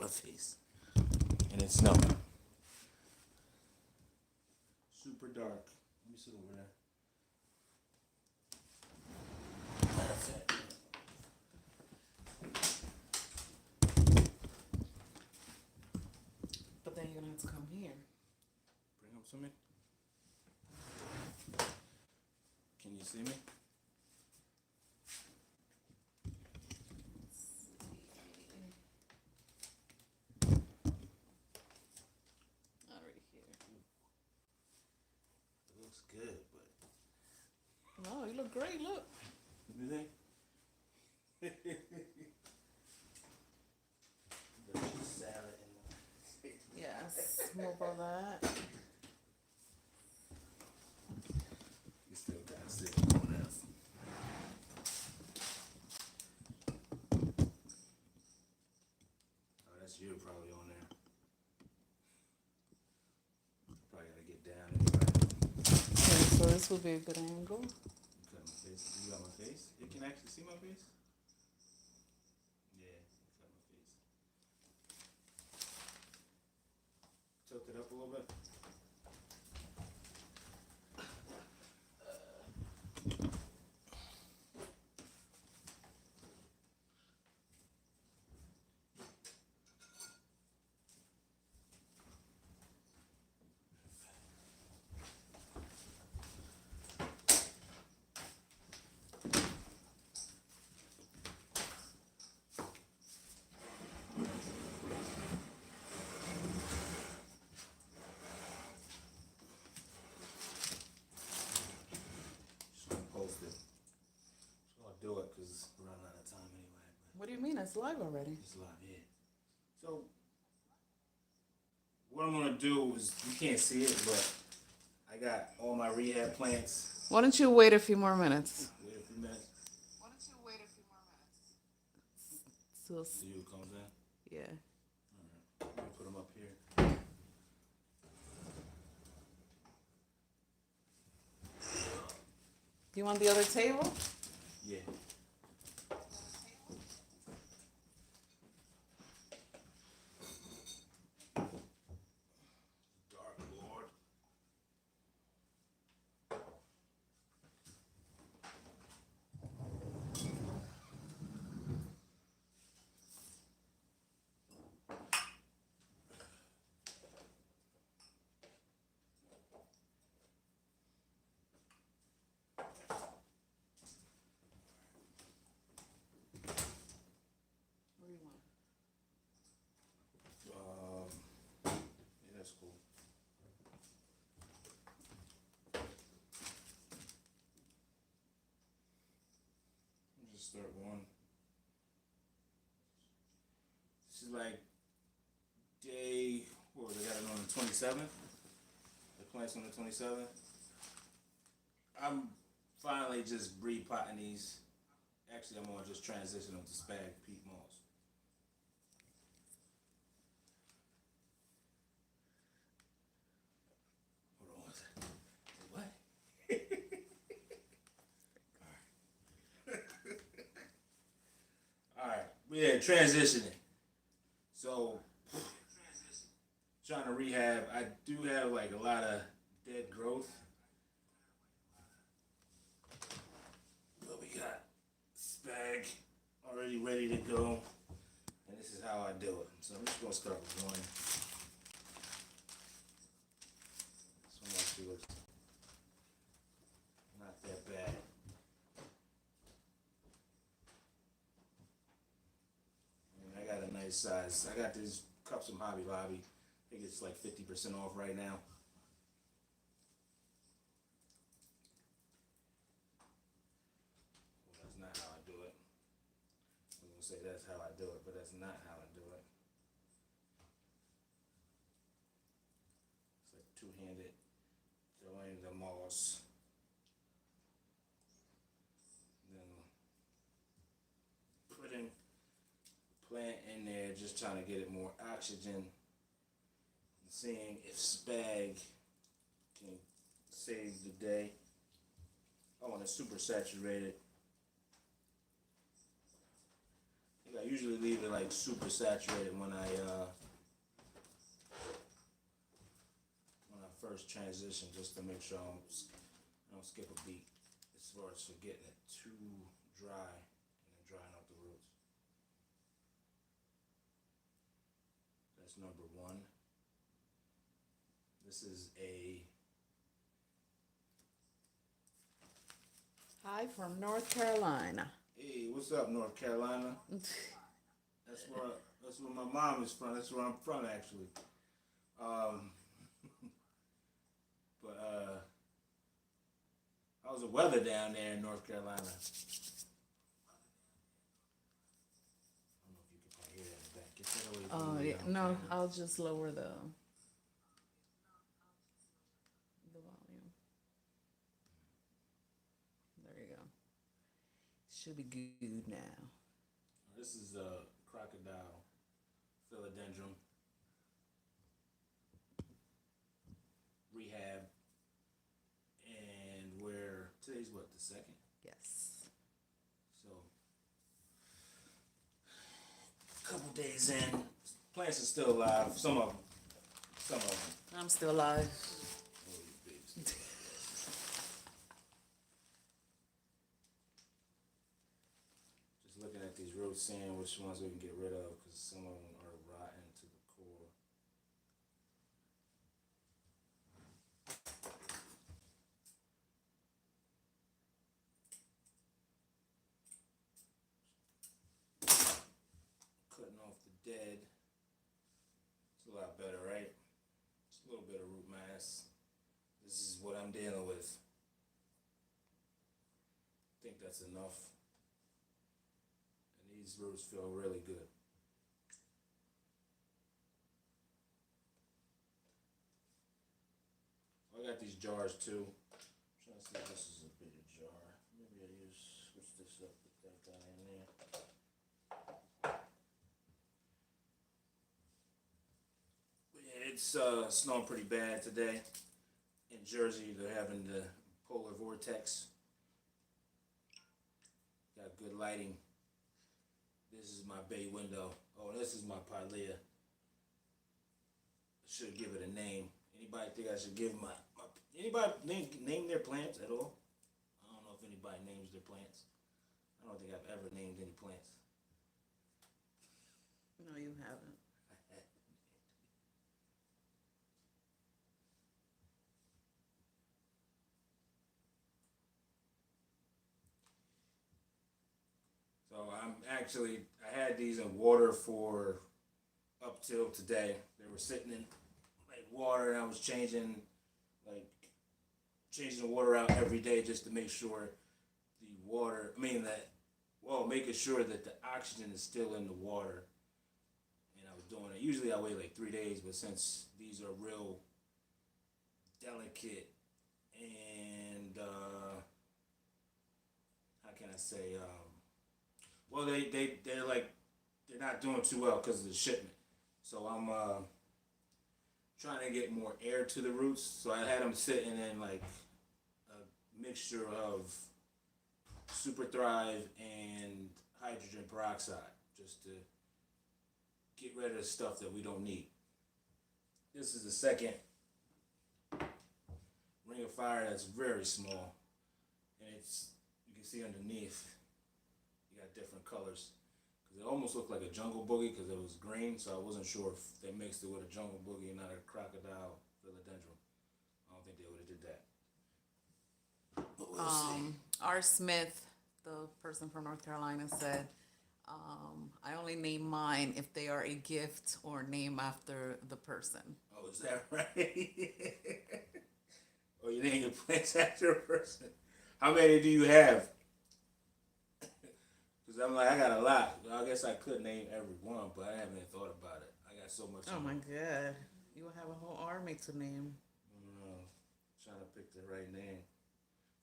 my face. And it's snowing. Super dark. Let me sit over there. That's it. But then you're gonna have to come here. Bring up something. Can you see me? Already here. It looks good, but No, you look great. Look. you think? There's just salad in the Yes. Move all that. You still gotta sit on else. Oh, that's you probably on there. Probably gotta get down anyway. Okay, so this would be a good angle. You cut my face. You got my face? You can actually see my face? Yeah, you cut my face. Tilt it up a little bit. Just gonna post it. Just gonna do it because we're running out of time anyway. But What do you mean? It's live already. it's live, yeah. So what I'm gonna do is, you can't see it, but I got all my rehab plants. Why don't you wait a few more minutes? Wait a few minutes. Why don't you wait a few more minutes? See who comes in. Yeah. Alright. Let me put them up here. You want the other table? Yeah. Dark Lord. What do you want? Yeah, that's cool. Let me just start one. This is like day, what was it, got it on the 27th? The plant's on the 27th. I'm finally just repotting these. Actually, I'm gonna just transition them to spag peat moss. Hold on one second. What? Alright, yeah, transitioning. So, trying to rehab. I do have like a lot of dead growth. But we got spag already ready to go. And this is how I do it. So I'm just gonna start with one. This one actually looks not that bad. And I got a nice size. I got these cups from Hobby Lobby. I think it's like 50% off right now. Well, that's not how I do it. I'm gonna say that's how I do it, but that's not how I do it. It's like two-handed, throwing the moss. Then putting plant in there, just trying to get it more oxygen. And seeing if spag can save the day. Oh, and it's super saturated. I usually leave it like super saturated when I first transition, just to make sure I don't skip a beat as far as for getting it too dry and then drying out the roots. That's number one. This is a Hi from North Carolina. hey, what's up, North Carolina? That's where my mom is from. That's where I'm from, actually. Um, but how's the weather down there in North Carolina? I don't know if you can probably hear that in the back. Get that away from Oh me, yeah, no, camera. I'll just lower the volume. There you go. Should be good now. This is a crocodile philodendron. Rehab. And today's what, the 2nd? Yes. So, a couple days in, plants are still alive. Some of them. I'm still alive. Oh, you babes. Just looking at these roots, seeing which ones we can get rid of, because some of them are rotten to the core. Cutting off the dead. It's a lot better, right? Just a little bit of root mass. This is what I'm dealing with. I think that's enough. And these roots feel really good. I got these jars too. I'm trying to see if this is a bigger jar. Maybe I switch this up with that guy in there. But yeah, it's snowing pretty bad today. In Jersey, they're having the polar vortex. Got good lighting. This is my bay window. Oh, this is my pilea. Should give it a name. Anybody think I should give anybody name their plants at all? I don't know if anybody names their plants. I don't think I've ever named any plants. No, you haven't. So I had these in water for up till today. They were sitting in like water, and I was changing the water out every day just to make sure making sure that the oxygen is still in the water. And I was doing it. Usually I wait like 3 days, but since these are real delicate and how can I say, well, they're not doing too well because of the shipment. So I'm trying to get more air to the roots. So I had them sitting in like a mixture of Super Thrive and hydrogen peroxide, just to get rid of the stuff that we don't need. This is the second ring of fire that's very small, and you can see underneath you got different colors, because it almost looked like a jungle boogie because it was green, so I wasn't sure if they mixed it with a jungle boogie and not a crocodile philodendron. I don't think they would have did that, but we'll see. R. Smith, the person from North Carolina, said, I only name mine if they are a gift or name after the person. Oh, is that right? Oh, you name your plants after a person. How many do you have? Because I'm like, I got a lot. Well, I guess I could name every one, but I haven't even thought about it. I got so much. Oh my God. You will have a whole army to name. I don't know. Trying to pick the right name.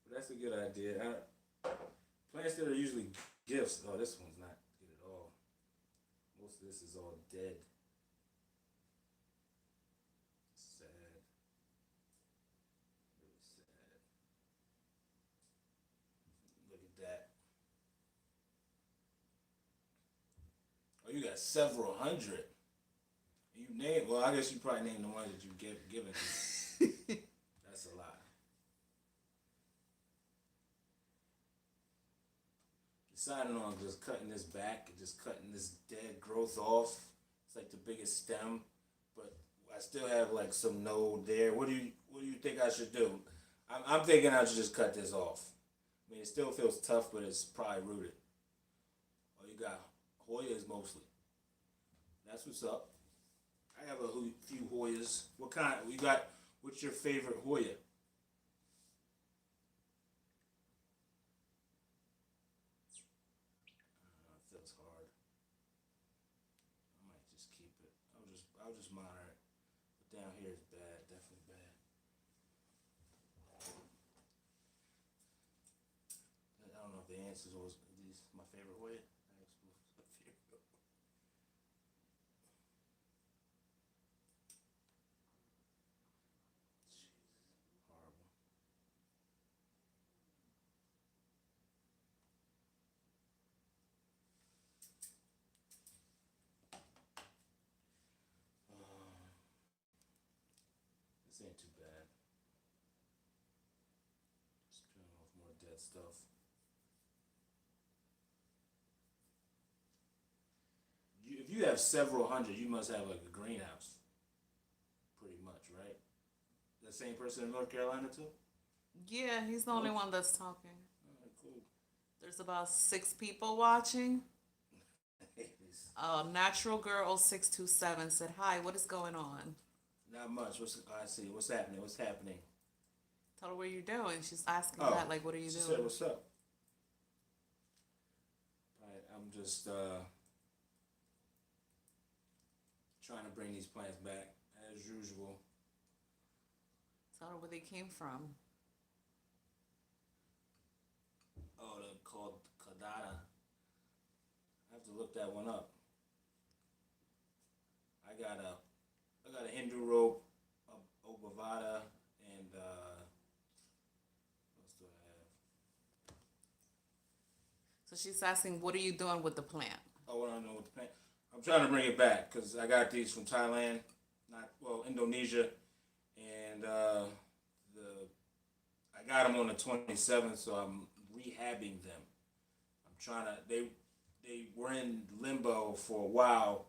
But that's a good idea. Plants that are usually gifts. Oh, this one's not good at all. Most of this is all dead. Sad. Really sad. Look at that. got several hundred. You name, well, I guess you probably name the ones that you given to. That's a lot. Deciding on just cutting this back, just cutting this dead growth off. It's like the biggest stem, but I still have like some node there. What do you think I should do? I'm thinking I should just cut this off. I mean, it still feels tough, but it's probably rooted. Oh, you got Hoyas mostly. That's what's up. I have a few Hoyas. What kind? You got? What's your favorite Hoya? It feels hard. I might just keep it. I'll just monitor it. But down here is bad, definitely bad. I don't know if the answers was these my favorite Hoya. Horrible. This ain't too bad. Just trying off more dead stuff. If you have several hundred, you must have like a greenhouse. Pretty much, right? The same person in North Carolina too? Yeah, he's the only one that's talking. Alright, cool. There's about 6 people watching. Natural Girl 627 said, "Hi, what is going on?" Not much. I see. What's happening? What's happening? Tell her what you're doing. She's asking Oh, that, like, what are you she doing? said, "What's up?" Right, I'm just trying to bring these plants back as usual. Tell her where they came from. Oh, they're called Kadada. I have to look that one up. I got a Hindu rope, a Obavada, and what else do I have? So she's asking, what are you doing with the plant? Oh, what I know with the plant. I'm trying to bring it back because I got these from Thailand, Indonesia, and I got them on the 27th, so I'm rehabbing them. I'm trying to. They were in limbo for a while,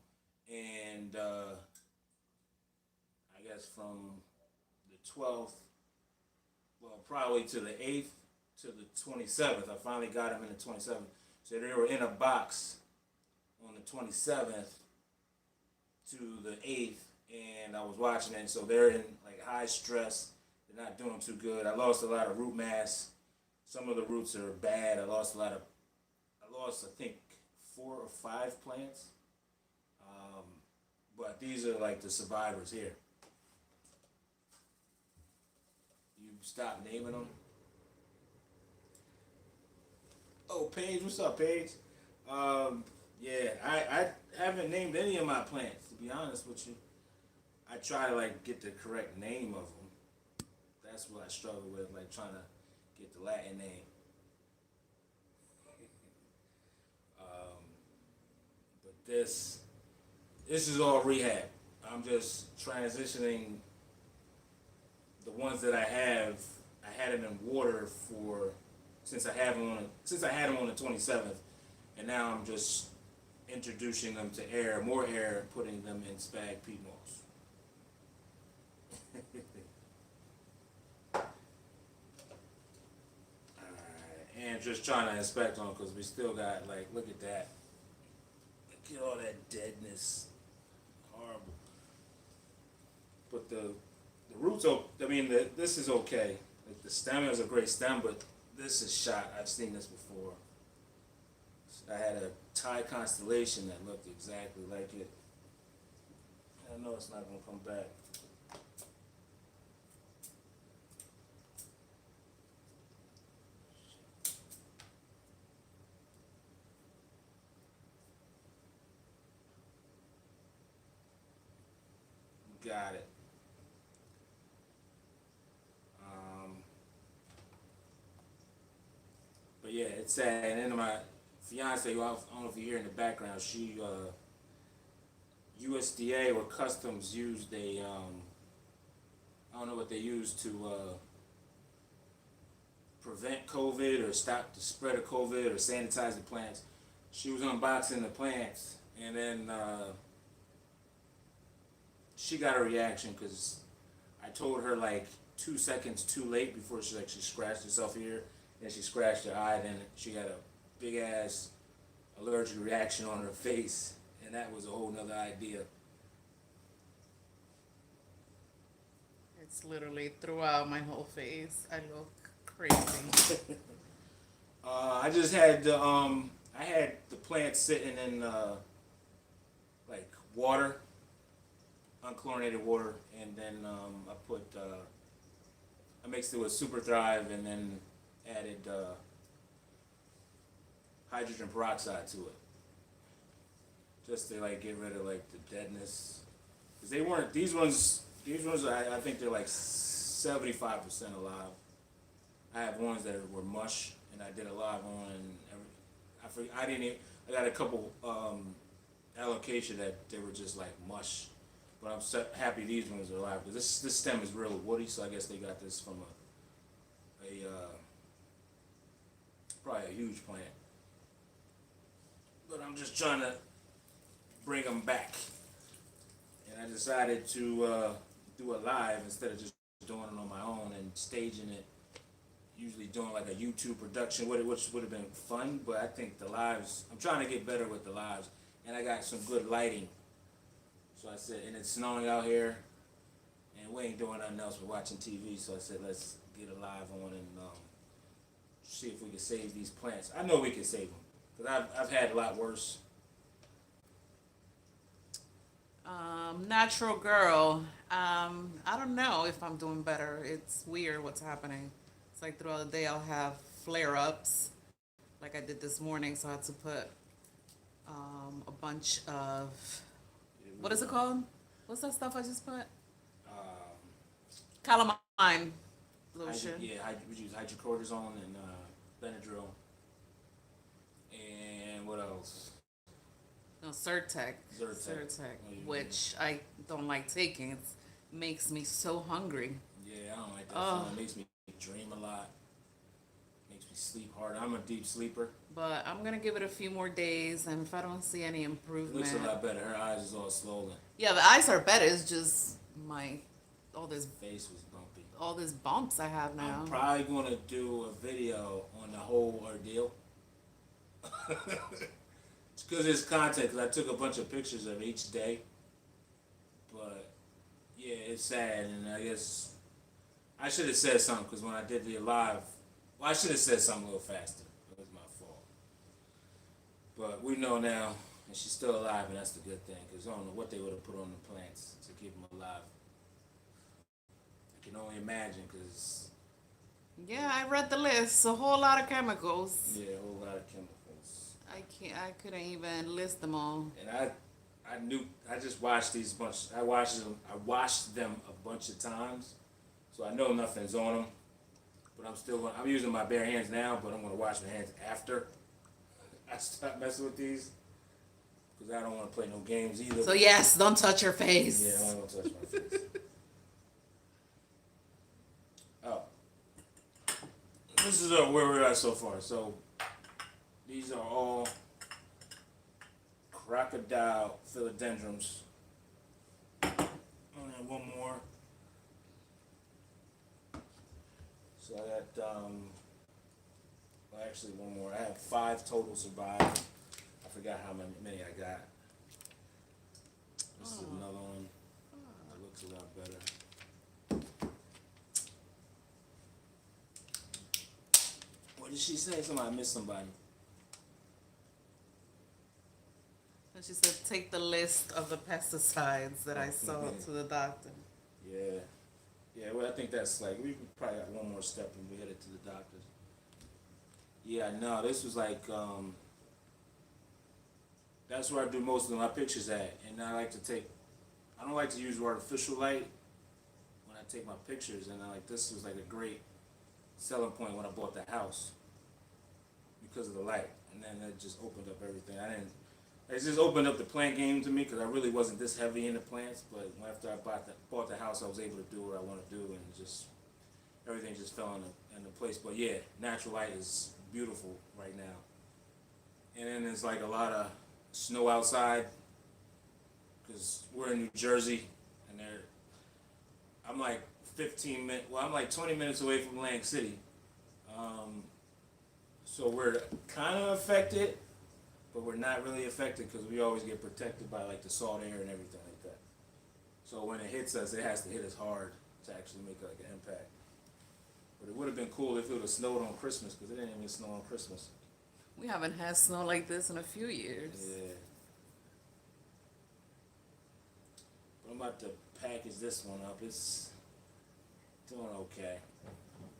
and I guess from the 12th, well, probably to the 8th to the 27th. I finally got them in the 27th. So they were in a box on the 27th to the 8th, and I was watching it. So they're in like high stress. They're not doing too good. I lost a lot of root mass. Some of the roots are bad. I lost, I think, 4 or 5 plants. But these are like the survivors here. You stop naming them. Oh, Paige, what's up, Paige? Yeah, I haven't named any of my plants, to be honest with you. I try to like get the correct name of them. That's what I struggle with, like trying to get the Latin name. But this is all rehab. I'm just transitioning the ones that I have. I had them in water since I had them on the 27th, and now I'm just introducing them to air, more air, and putting them in spag peat moss. Alright, and just trying to inspect them because we still got, like, look at that. Look at all that deadness. Horrible. But the roots, this is okay. Like the stem is a great stem, but this is shot. I've seen this before. I had a Thai constellation that looked exactly like it. I know it's not gonna come back. Got it. But yeah, it's sad. And then my fiance, who I don't know if you hear in the background, she USDA or Customs used I don't know what they used to prevent COVID or stop the spread of COVID or sanitize the plants. She was unboxing the plants, and then she got a reaction because I told her like 2 seconds too late before she scratched herself here, and she scratched her eye. Then she had a big ass allergic reaction on her face, and that was a whole nother idea. It's literally throughout my whole face. I look crazy. I just had I had the plants sitting in like water, unchlorinated water, and then I mixed it with Super Thrive and then added hydrogen peroxide to it, just to like get rid of like the deadness. Cause they weren't these ones. I think they're like 75% alive. I have ones that were mush, and I did a live on. I got a couple allocation that they were just like mush, but I'm happy these ones are alive because this stem is real woody, so I guess they got this from a probably a huge plant. But I'm just trying to bring them back, and I decided to do a live instead of just doing it on my own and staging it. Usually doing like a YouTube production, which would have been fun, but I think the lives, I'm trying to get better with the lives, and I got some good lighting. So I said, and it's snowing out here, and we ain't doing nothing else but watching TV, so I said, let's get a live on and see if we can save these plants. I know we can save them, because I've had a lot worse. Natural girl. I don't know if I'm doing better. It's weird what's happening. It's like throughout the day I'll have flare-ups, like I did this morning. So I had to put a bunch of what is it called? What's that stuff I just put? Calamine lotion. We use hydrocortisone and Benadryl. And what else? No, Zyrtec, which I don't like taking. It makes me so hungry. Yeah, I don't like that. It makes me dream a lot. Makes me sleep hard. I'm a deep sleeper. But I'm gonna give it a few more days, and if I don't see any improvement, it looks a lot better. Her eyes is all swollen. Yeah, the eyes are better. It's just all this face was bumpy. All these bumps I have now. I'm probably gonna do a video on the whole ordeal. It's because it's content. Because I took a bunch of pictures of each day. But yeah, it's sad, and I guess I should have said something because when I did the live, I should have said something a little faster. It was my fault. But we know now, and she's still alive, and that's the good thing. Because I don't know what they would have put on the plants to keep them alive. I can only imagine, because yeah, I read the list. A whole lot of chemicals. Yeah, a whole lot of chemicals. I couldn't even list them all. And I just washed these bunch. I washed them a bunch of times, so I know nothing's on them. But I'm using my bare hands now, but I'm gonna wash my hands after I stop messing with these, because I don't want to play no games either. So yes, don't touch your face. Yeah, I don't touch my face. Oh, this is where we're at so far. So these are all crocodile philodendrons. And one more. So I got, well, actually one more. I have 5 total survived. I forgot how many I got. This is another one. That looks a lot better. What did she say? Somebody missed somebody. And she said, take the list of the pesticides that I sold to the doctor. Yeah. Yeah, well, I think that's like, we probably got one more step and we headed to the doctors. Yeah, no, this was like, that's where I do most of my pictures at. And I don't like to use artificial light when I take my pictures. And this was like a great selling point when I bought the house because of the light. And then it just opened up everything. It's just opened up the plant game to me because I really wasn't this heavy into plants. But after I bought the house, I was able to do what I want to do, and just everything just fell into place. But yeah, natural light is beautiful right now. And then there's like a lot of snow outside because we're in New Jersey, and I'm like 15 minutes. Well, I'm like 20 minutes away from Atlantic City. So we're kind of affected, but we're not really affected because we always get protected by like the salt air and everything like that. So when it hits us, it has to hit us hard to actually make like an impact. But it would have been cool if it would have snowed on Christmas because it didn't even snow on Christmas. We haven't had snow like this in a few years. Yeah. But I'm about to package this one up. It's doing okay.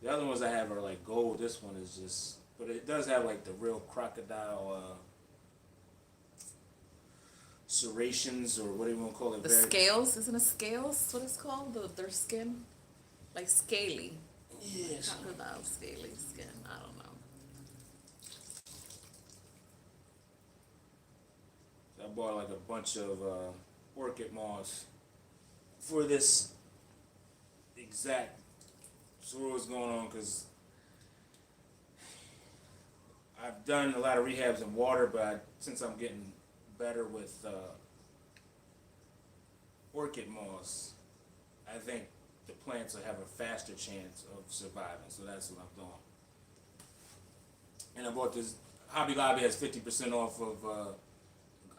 The other ones I have are like gold. This one is just, but it does have like the real crocodile serrations, or what do you want to call it? The scales, isn't it scales? What it's called? Their skin, like scaly. Yes. Crocodile scaly skin. I don't know. I bought like a bunch of orchid moths for this exact. So what's going on? Because I've done a lot of rehabs in water, but since I'm getting better with orchid moths, I think the plants will have a faster chance of surviving. So that's what I'm doing. And I bought this. Hobby Lobby has 50% off of.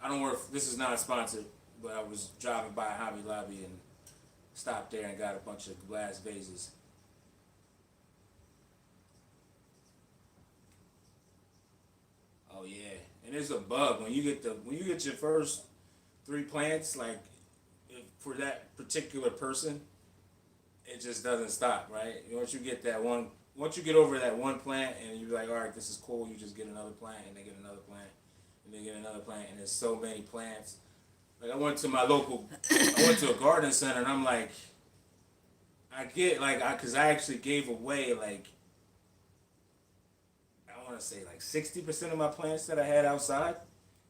I don't work. This is not sponsored, but I was driving by Hobby Lobby and stopped there and got a bunch of glass vases. Oh yeah, and it's a bug when you get your first 3 plants. Like for that particular person, it just doesn't stop, right? Once you get over that one plant, and you're like, all right, this is cool. You just get another plant, and they get another plant, and they get another plant, and there's so many plants. Like I went to a garden center, and I'm like, because I actually gave away like. I want to say like 60% of my plants that I had outside,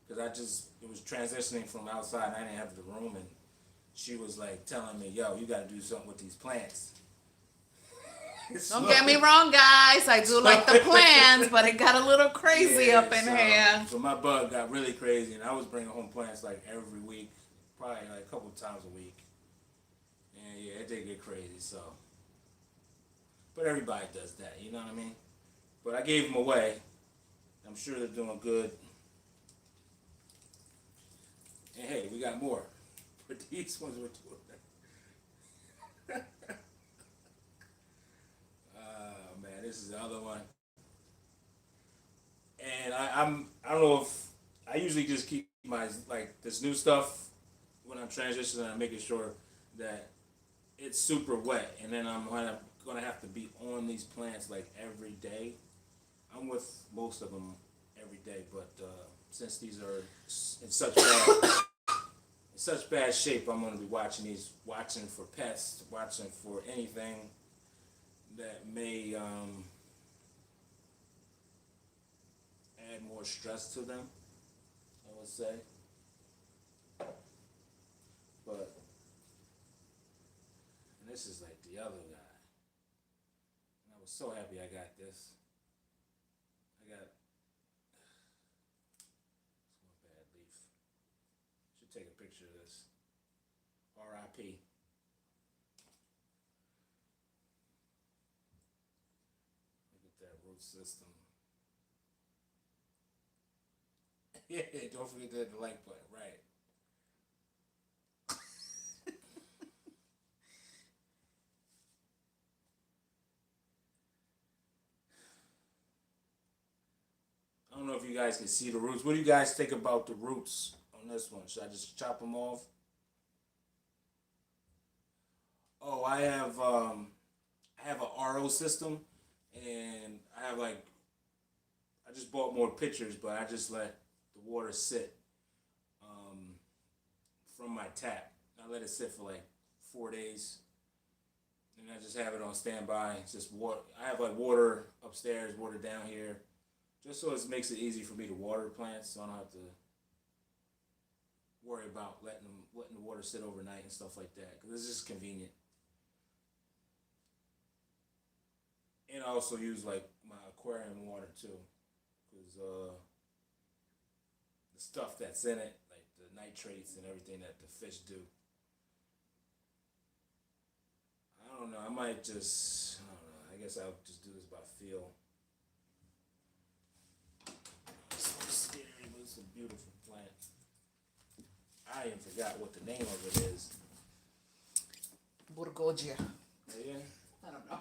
because it was transitioning from outside and I didn't have the room, and she was like telling me, yo, you got to do something with these plants. Don't get me wrong, guys. I do like the plants, but it got a little crazy up in here. So my bug got really crazy, and I was bringing home plants like every week, probably like a couple times a week. And yeah, it did get crazy, so. But everybody does that, you know what I mean? But I gave them away. I'm sure they're doing good. And hey, we got more. But these ones were doing that. Man, this is the other one. And I don't know if I usually just keep my like this new stuff when I'm transitioning. I'm making sure that it's super wet, and then I'm gonna have to be on these plants like every day. I'm with most of them every day, but since these are in such bad shape, I'm going to be watching for pests, watching for anything that may add more stress to them, I would say. But, and this is like the other guy. And I was so happy I got this. It's one bad leaf. Should take a picture of this. R.I.P. Look at that root system. Yeah, don't forget to hit the like button, right? I don't know if you guys can see the roots. What do you guys think about the roots on this one? Should I just chop them off? Oh, I have a RO system, and I just bought more pitchers, but I just let the water sit from my tap. I let it sit for like 4 days, and I just have it on standby. It's just water. I have like water upstairs, water down here. Just so it makes it easy for me to water plants, so I don't have to worry about letting the water sit overnight and stuff like that, because it's just convenient. And I also use like my aquarium water too, because the stuff that's in it, like the nitrates and everything that the fish do. I don't know. I might just. I don't know. I guess I'll just do this by feel. It's so scary, but it's a beautiful plant. I even forgot what the name of it is. Burgogia. Oh, yeah. I don't know.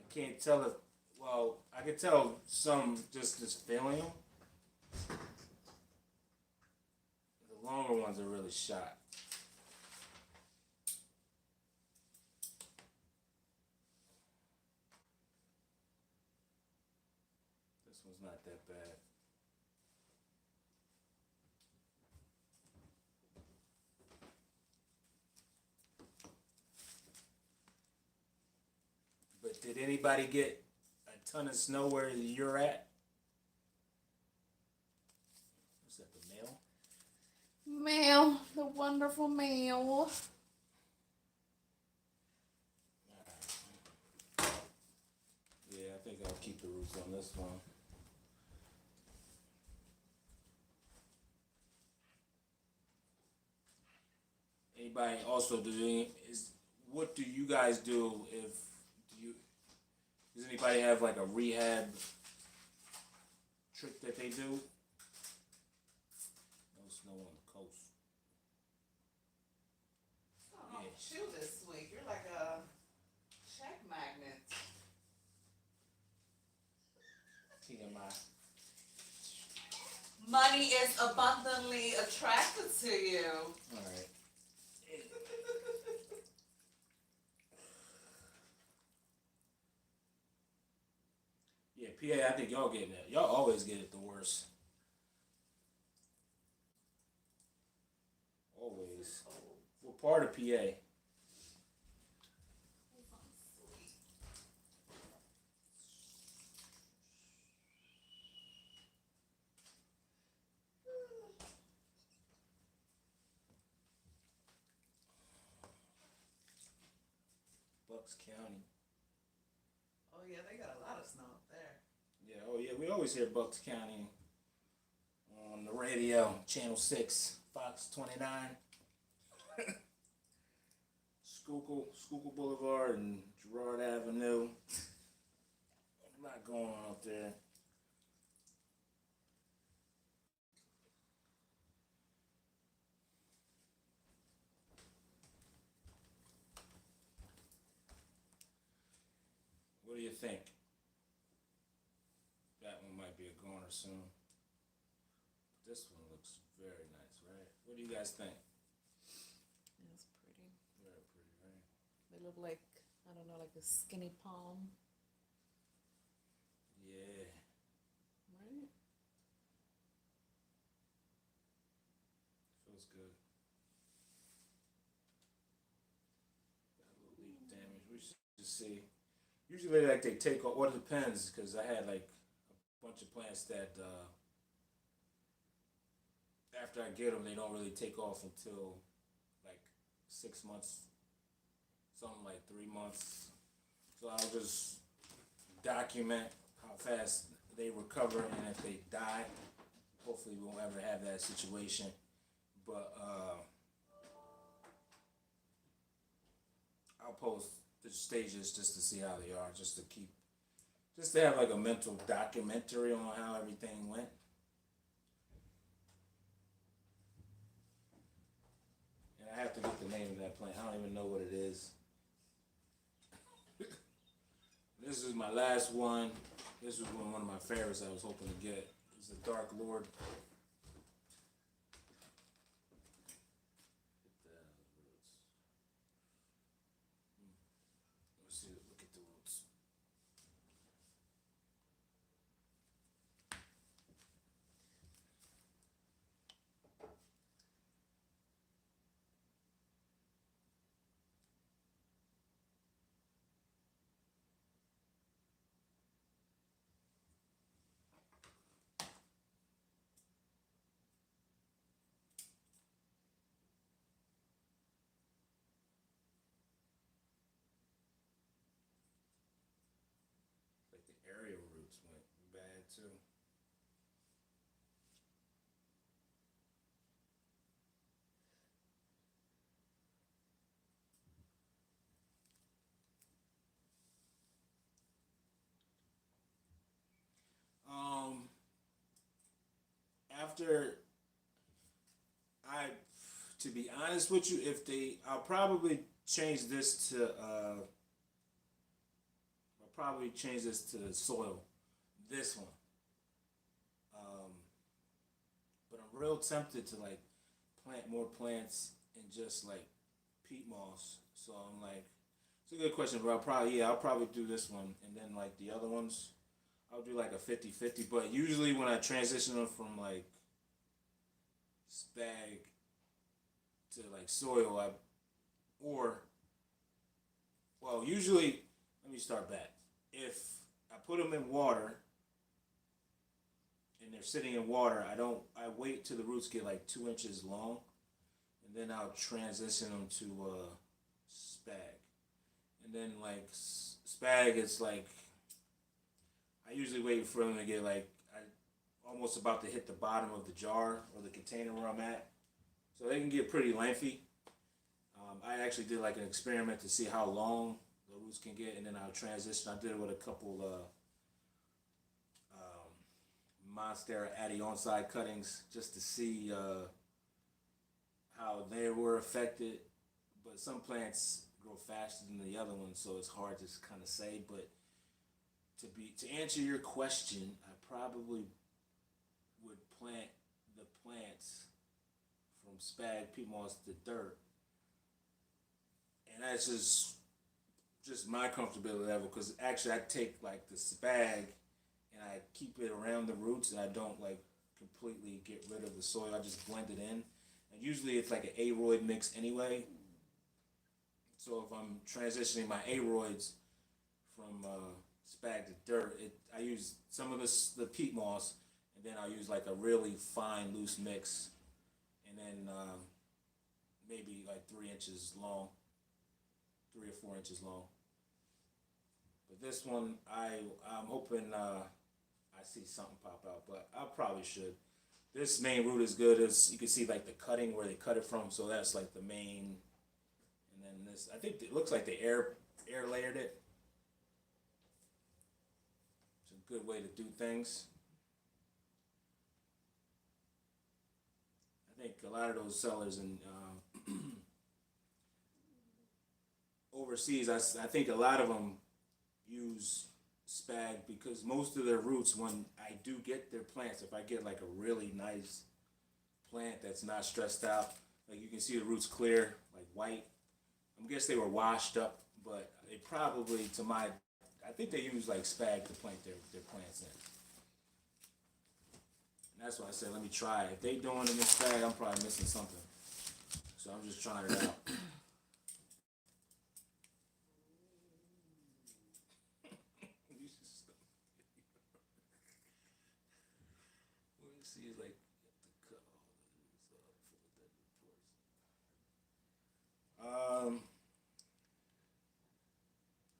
I can't tell if. Well, I can tell some just feeling them. The longer ones are really shot. This one's not that bad. But did anybody get a ton of snow where you're at? What's that, the mail? Mail, the wonderful mail. Yeah, I think I'll keep the roots on this one. Anybody also what do you guys do if does anybody have like a rehab trick that they do? No snow on the coast. Oh, chew this week. You're like a check magnet. TMI. Money is abundantly attracted to you. All right. Yeah, PA, I think y'all getting it. Y'all always get it the worst. Always. What part of PA? Bucks County. Oh yeah, they got a lot of snow up there. Yeah, oh yeah, we always hear Bucks County on the radio, Channel 6, Fox 29, Schuylkill Boulevard and Gerard Avenue. A lot going on up there. What do you think? That one might be a goner soon. This one looks very nice, right? What do you guys think? That's pretty. Very pretty, right? They look like, I don't know, like a skinny palm. Yeah. Right? Feels good. Got a little leaf damage. We should just see. Usually, like they take off. Well, it depends, because I had like a bunch of plants that after I get them, they don't really take off until like 6 months, something like 3 months. So I'll just document how fast they recover, and if they die, hopefully we won't ever have that situation. But I'll post the stages just to see how they are, just to have like a mental documentary on how everything went. And I have to get the name of that plant. I don't even know what it is. This is my last one. This was one of my favorites I was hoping to get. It's a Dark Lord. Let's see, look at the roots. too. Um, after I, to be honest with you, if they, I'll probably change this to, I'll probably change this to soil. This one. Um, but I'm real tempted to like plant more plants and just like peat moss. So I'm like, it's a good question, but I'll probably do this one, and then like the other ones, I'll do like a 50-50. But usually when I transition them from like spag to like soil, or well, usually, let me start back. If I put them in water and they're sitting in water, I wait till the roots get like 2 inches long, and then I'll transition them to spag. And then like spag, it's like I usually wait for them to get like almost about to hit the bottom of the jar or the container where I'm at, so they can get pretty lengthy. I actually did like an experiment to see how long the roots can get, and then I'll transition. I did it with a couple Monstera Adionside cuttings just to see how they were affected. But some plants grow faster than the other ones, so it's hard to kind of say. But to answer your question, I probably would plant the plants from spag, peat moss to dirt, and that's just my comfortability level. Because actually, I take like the spag and I keep it around the roots, and I don't like completely get rid of the soil. I just blend it in, and usually it's like an aroid mix anyway. So if I'm transitioning my aroids from spag to dirt, I use some of the peat moss, and then I'll use like a really fine loose mix, and then maybe like 3 inches long, 3 or 4 inches long. But this one, I'm hoping I see something pop out, but I probably should. This main root is good. As you can see, like the cutting where they cut it from, so that's like the main. And then this, I think it looks like they air layered it. It's a good way to do things. I think a lot of those sellers in overseas, I think a lot of them use spag because most of their roots, when I do get their plants, if I get like a really nice plant that's not stressed out, like you can see the roots clear, like white. I guess they were washed up, but they probably, I think they use like spag to plant their plants in. And that's why I said, let me try it. If they doing it in spag, I'm probably missing something. So I'm just trying it out. What you see is like the cut all of this.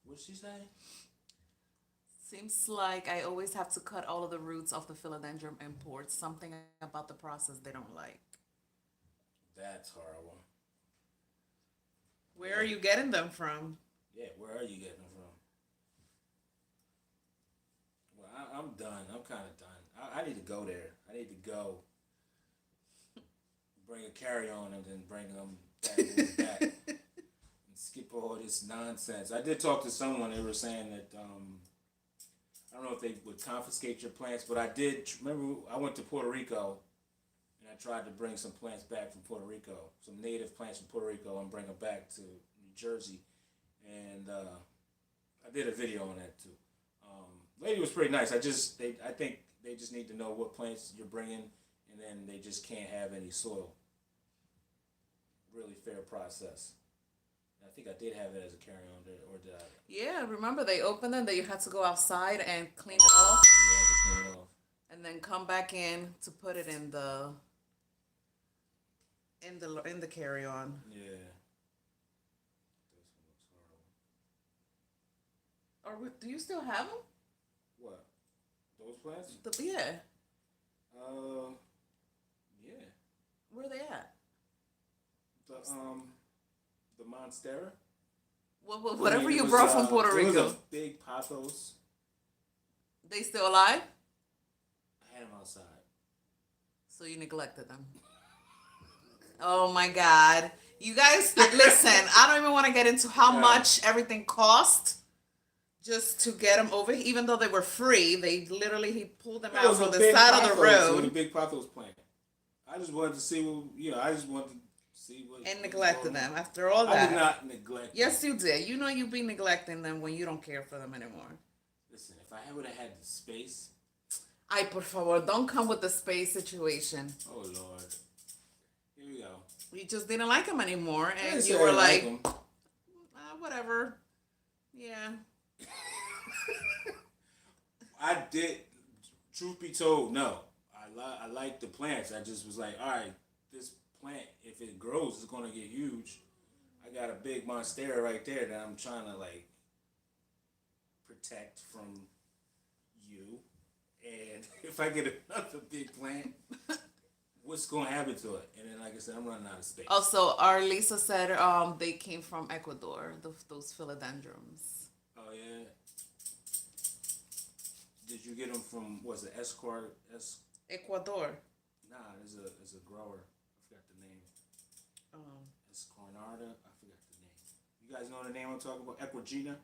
What'd she say? Seems like I always have to cut all of the roots off the philodendron imports. Something about the process they don't like. That's horrible. Where are you getting them from? Yeah, where are you getting them from? Well, I'm done. I'm kind of done. I need to go there. I need to go. Bring a carry-on and then bring them back. And skip all this nonsense. I did talk to someone. They were saying that I don't know if they would confiscate your plants, but I did. Remember, I went to Puerto Rico and I tried to bring some plants back from Puerto Rico, some native plants from Puerto Rico, and bring them back to New Jersey. And I did a video on that too. Lady was pretty nice. I think they just need to know what plants you're bringing, and then they just can't have any soil. Really fair process. I think I did have it as a carry-on, or did I? Yeah, remember they opened them that you had to go outside and clean it off, Yeah, I had to clean it off. and then come back in to put it in the carry-on. Yeah. This one looks horrible. Do you still have them? What? Those plants? Yeah. Yeah. Where they at? The Monstera. Whatever It you was, brought from Puerto it was Rico. a big pothos. They still alive? I had them outside. So you neglected them. Oh my God. You guys, listen, I don't even want to get into how Yeah. much everything cost just to get them over. Even though they were free, they literally, he pulled them It out was from a the big side of the pothos. It was a road big pothos plant. I just wanted to see what, I just wanted to see what. and what was neglected going on. them after all I that. did not neglect Yes, them. you did. You know you be neglecting them when you don't care for them anymore. Listen, if I would have had the space. Ay, por favor, don't come with the space situation. Oh, Lord. Here we go. You just didn't like them anymore, I didn't and say you I were didn't like, them. Whatever. Yeah. I did. Truth be told, no. I like the plants. I just was like, all right, this plant, if it grows, it's gonna get huge. I got a big monstera right there that I'm trying to like protect from you. And if I get another big plant, what's gonna happen to it? And then, like I said, I'm running out of space. Also, our Lisa said they came from Ecuador, those philodendrons. Oh yeah. Did you get them from what's it? Escort? Ecuador. Nah, there's a grower. I forgot the name. Escornada. I forgot the name. You guys know the name I'm talking about? Equagina.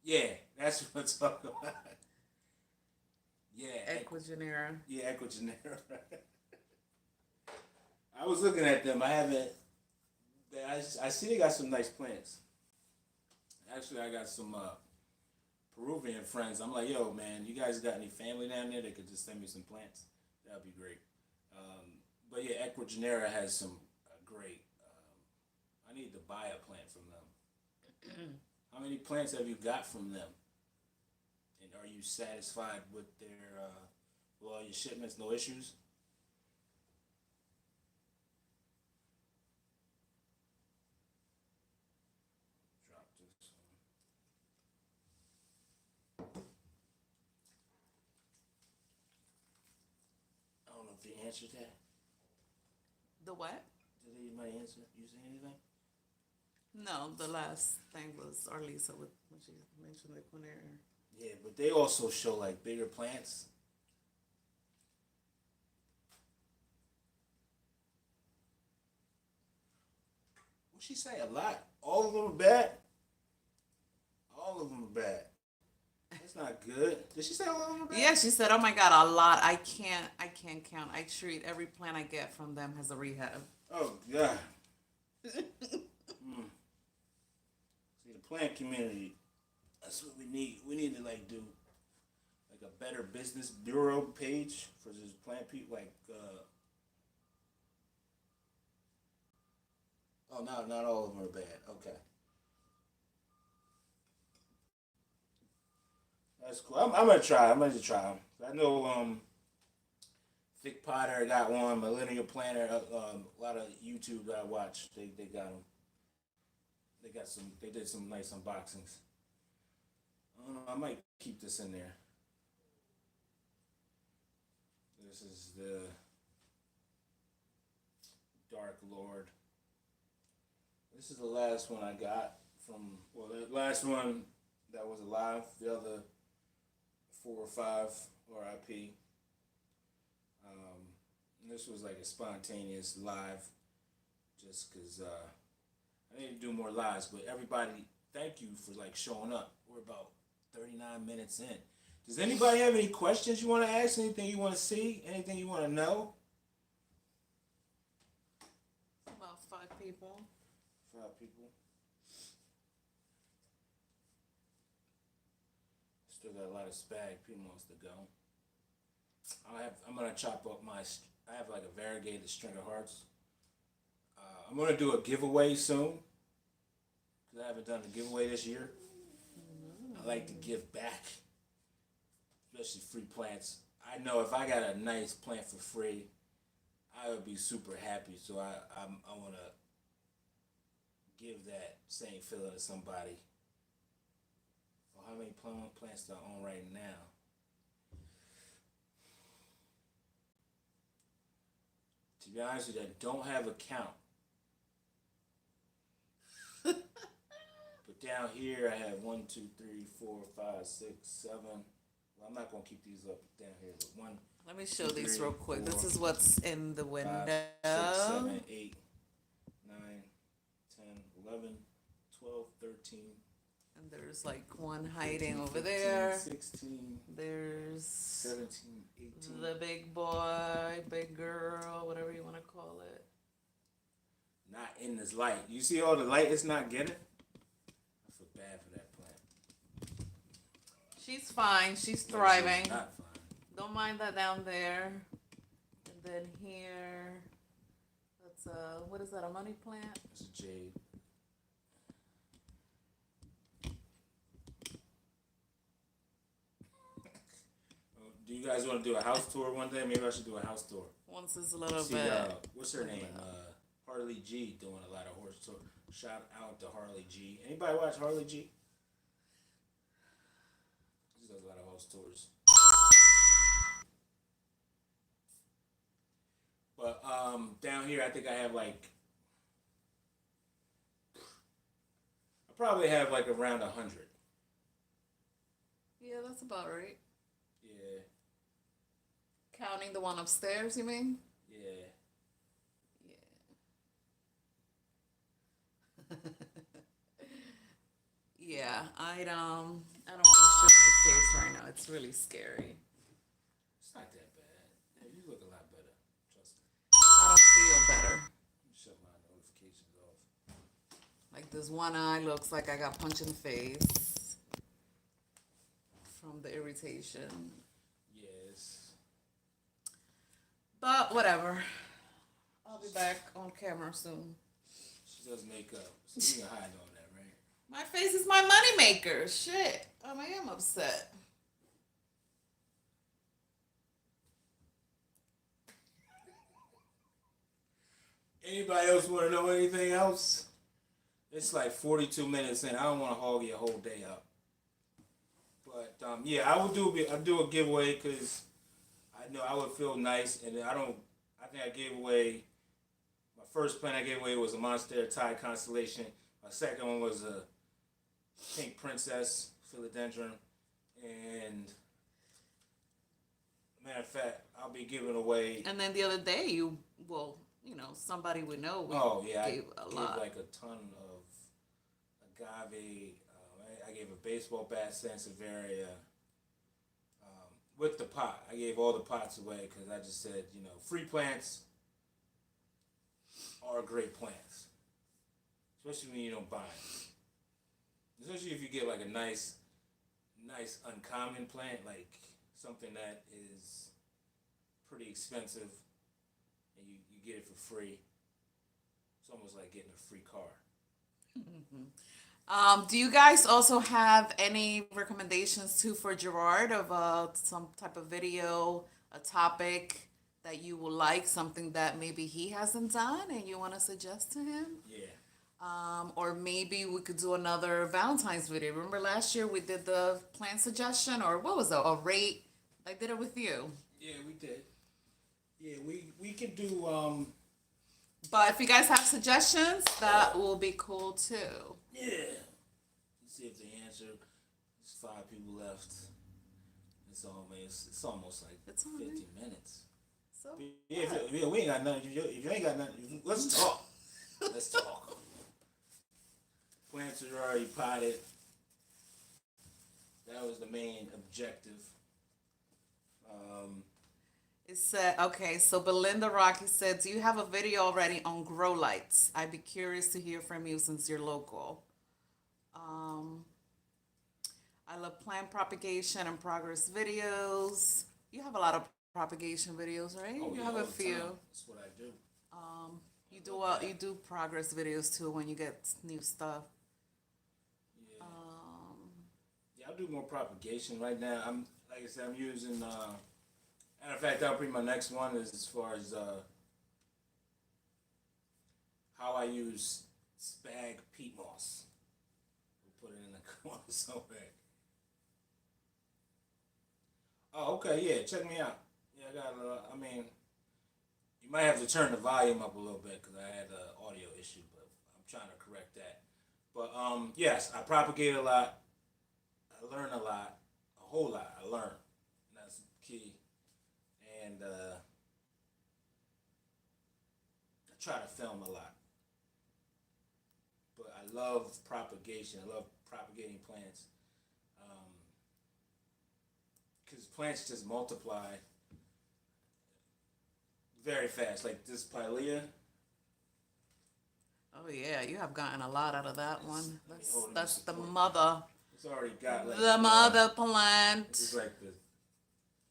Yeah, that's what I'm talking about. Yeah. Ecuagenera. Yeah, Equagenera. I was looking at them. I haven't. I see they got some nice plants. Actually, I got some Peruvian friends. I'm like, yo, man, you guys got any family down there that could just send me some plants? That'd be great. But yeah, Equagenera has some great. I need to buy a plant from them. How many plants have you got from them? And are you satisfied with their your shipments? No issues. Drop this. I don't know if they answered that. The what? Did anybody answer? You say anything? No, the last thing was our Lisa when she mentioned the quinera. Yeah, but they also show like bigger plants. What she say? A lot. All of them are bad. All of them are bad. That's not good. Did she say all of them are bad? Yeah, she said, "Oh my God, a lot. I can't count. I treat every plant I get from them as a rehab." Oh God. See, the plant community. That's what we need. We need to like do like a better business bureau page for this plant people. Like, oh no, not all of them are bad. Okay, that's cool. I'm gonna try. I'm gonna try them. I know Thick Potter got one. Millennial Planner. A lot of YouTube that I watch. They got them. They got some. They did some nice unboxings. I don't know. I might keep this in there. This is the Dark Lord. This is the last one I got from. Well, the last one that was alive. The other 4 or 5 RIP. This was like a spontaneous live, just because I need to do more lives. But everybody, thank you for like showing up. We're about 39 minutes in. Does anybody have any questions you want to ask? Anything you want to see? Anything you want to know? About 5 people. 5 people. Still got a lot of spag. People wants to go. I'm gonna chop up my. I have like a variegated string of hearts. I'm gonna do a giveaway soon. Cause I haven't done a giveaway this year. I like to give back, especially free plants. I know if I got a nice plant for free, I would be super happy. So I want to give that same feeling to somebody. how many plants do I own right now? To be honest with you, I don't have a count. But down here, I have 1, 2, 3, 4, 5, 6, 7. Well, I'm not gonna keep these up down here, but 1. Let me show 2, these 3, real quick. 4, This is what's in the 5, window. 6, 7, 8, 9, 10, 11, 12, 13. And there's like one hiding 14, over 15, there. 16, There's 17, 18. the big boy, big girl, whatever you want to call it. Not in this light. You see all the light it's not getting? I feel bad for that plant. She's fine. She's She's thriving. not fine. Don't mind that down there. And then here, that's what is that, a money plant? It's a jade. Do you guys want to do a house tour one day? Maybe I should do a house tour. Once is a little See, bit. what's her name? Harley G doing a lot of horse tour. Shout out to Harley G. Anybody watch Harley G? She does a lot of horse tours. But down here, I think I have like, I probably have like around 100. Yeah, that's about right. Yeah, Counting the one upstairs, you mean? yeah. Yeah, I don't want to show my face right now. It's really scary. It's not that bad. Yeah, you look a lot better. Trust me. I don't feel better. Let me shut my notifications off. Like this one eye looks like I got punched in the face from the irritation. Yes. But whatever. I'll be back on camera soon. She does makeup, so you can hide all that, right? My face is my money maker. Shit. I am upset. Anybody else want to know anything else? It's like 42 minutes in. I don't want to hog your whole day up. But yeah, I'll do a giveaway because I know I would feel nice, and I think I gave away. My first plant I gave away was a Monstera Tide Constellation. My second one was a Pink Princess Philodendron, and matter of fact, I'll be giving away. And then the other day, somebody we know gave a lot. like a ton of agave. I gave a baseball bat, Sansevieria, with the pot. I gave all the pots away because I just said, free plants are great plants, especially when you don't buy them. Especially if you get like a nice uncommon plant, like something that is pretty expensive, and you get it for free. It's almost like getting a free car. Do you guys also have any recommendations too for Gerard of some type of video, a topic that you would like, something that maybe he hasn't done and you want to suggest to him? Yeah. Or maybe we could do another Valentine's video. Remember last year we did the plant suggestion, or what was it? A rate? I did it with you. Yeah, we did. Yeah, we can do. But if you guys have suggestions, that will be cool too. Yeah. Let's see if they answer. There's 5 people left. It's almost like It's on 50 minutes. So Yeah, we ain't got nothing. If you ain't got nothing, let's talk. Let's talk. Plants are already potted. That was the main objective. it said, okay, so Belinda Rocky said, do you have a video already on grow lights? I'd be curious to hear from you since you're local. I love plant propagation and progress videos. You have a lot of propagation videos, right? Oh, You yeah, have all a the few. time. That's what I do. You do progress videos too when you get new stuff. Yeah. Yeah, I'll do more propagation right now. Like I said, I'm using. Matter of fact, that'll be my next one. Is as far as how I use spag peat moss. We'll put it in the corner somewhere. Oh, okay, yeah, check me out. Yeah, I got. I mean, you might have to turn the volume up a little bit because I had an audio issue, but I'm trying to correct that. But yes, I propagate a lot. I learn a lot, a whole lot. I learn, and that's key. And I try to film a lot, but I love propagation. I love propagating plants because plants just multiply very fast. Like this pilea. Oh yeah, you have gotten a lot out of that one. Let me That's hold it that's in the support. mother, It's already got like the mother This plant. is like the.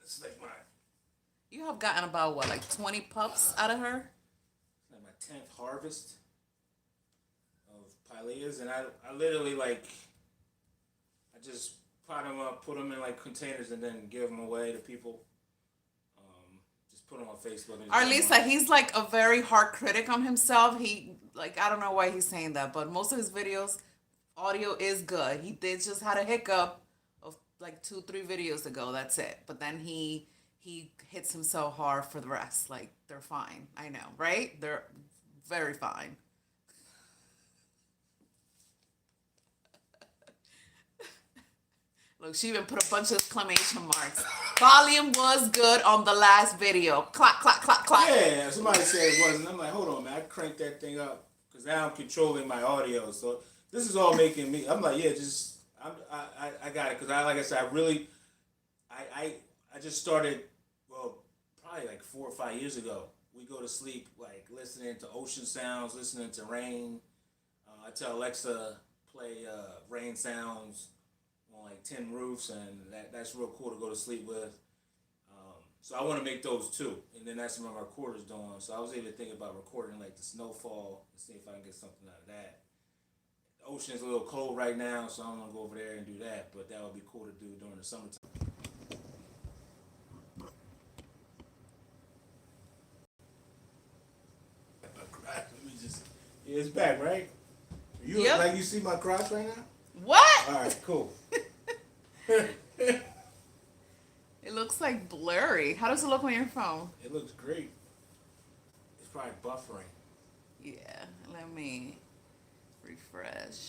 It's like my You have gotten about what, like 20 pups out of her? like my 10th harvest of pileas, and I literally like I just pot them up, put them in like containers, and then give them away to people. Just put them on Facebook. And Or at just least like he's like a very hard critic on himself. He like I don't know why he's saying that, but most of his videos, audio is good. He did just had a hiccup of like 2, 3 videos ago. That's it. But then he hits himself hard for the rest. Like they're fine. I know, right? They're very fine. Look, she even put a bunch of exclamation marks. Volume was good on the last video. Clap, clap, clap, clap. yeah, somebody said it wasn't. I'm like, hold on, man, I cranked that thing up because now I'm controlling my audio. So this is all making me. I'm like, yeah, just I got it because like I said, I really I just started. Well, probably like 4 or 5 years ago. We go to sleep like listening to ocean sounds, listening to rain. I tell Alexa play rain sounds on like 10 roofs, and that's real cool to go to sleep with. So I want to make those too, and then that's what my recorder's doing. So I was even thinking about recording like the snowfall and see if I can get something out of that. The ocean is a little cold right now, so I don't want to go over there and do that, but that would be cool to do during the summertime. Let me just. Yeah, it's back, right? You Yep. like you see my crotch right now? What? All right, cool. It looks like blurry. How does it look on your phone? It looks great. It's probably buffering. Yeah, let me refresh.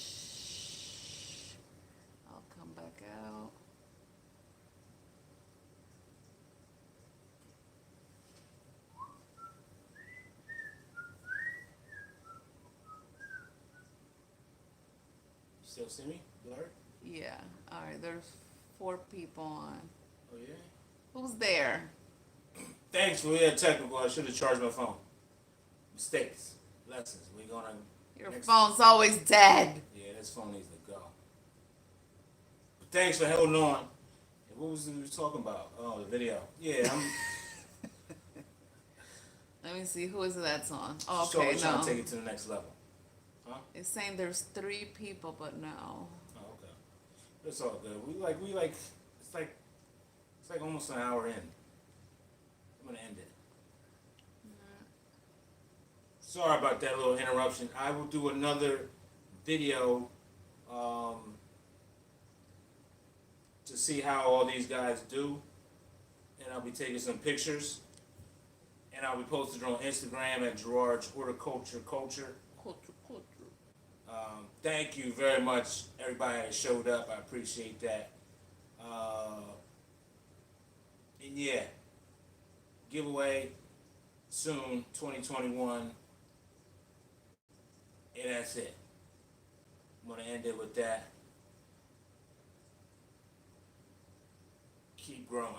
I'll come back out. You still see me? Blurred? Yeah, all right, there's 4 people on. Oh yeah. Who's there? Thanks for being technical. I should have charged my phone. Mistakes, lessons. We gonna. Your next- phone's always dead. Yeah, this phone needs to go. But thanks for holding on. And what was we talking about? Oh, the video. Yeah, I'm. Let me see, who is it that's on? Oh, So okay, we're trying no. to take it to the next level. Huh? It's saying there's 3 people, but no. Oh, okay. It's all good. It's like almost an hour in. I'm gonna end it. Sorry about that little interruption. I will do another video to see how all these guys do, and I'll be taking some pictures, and I'll be posting it on Instagram at Gerard's Horticulture Culture. Thank you very much, everybody that showed up. I appreciate that. And yeah, giveaway soon, 2021. And that's it. I'm going to end it with that. Keep growing.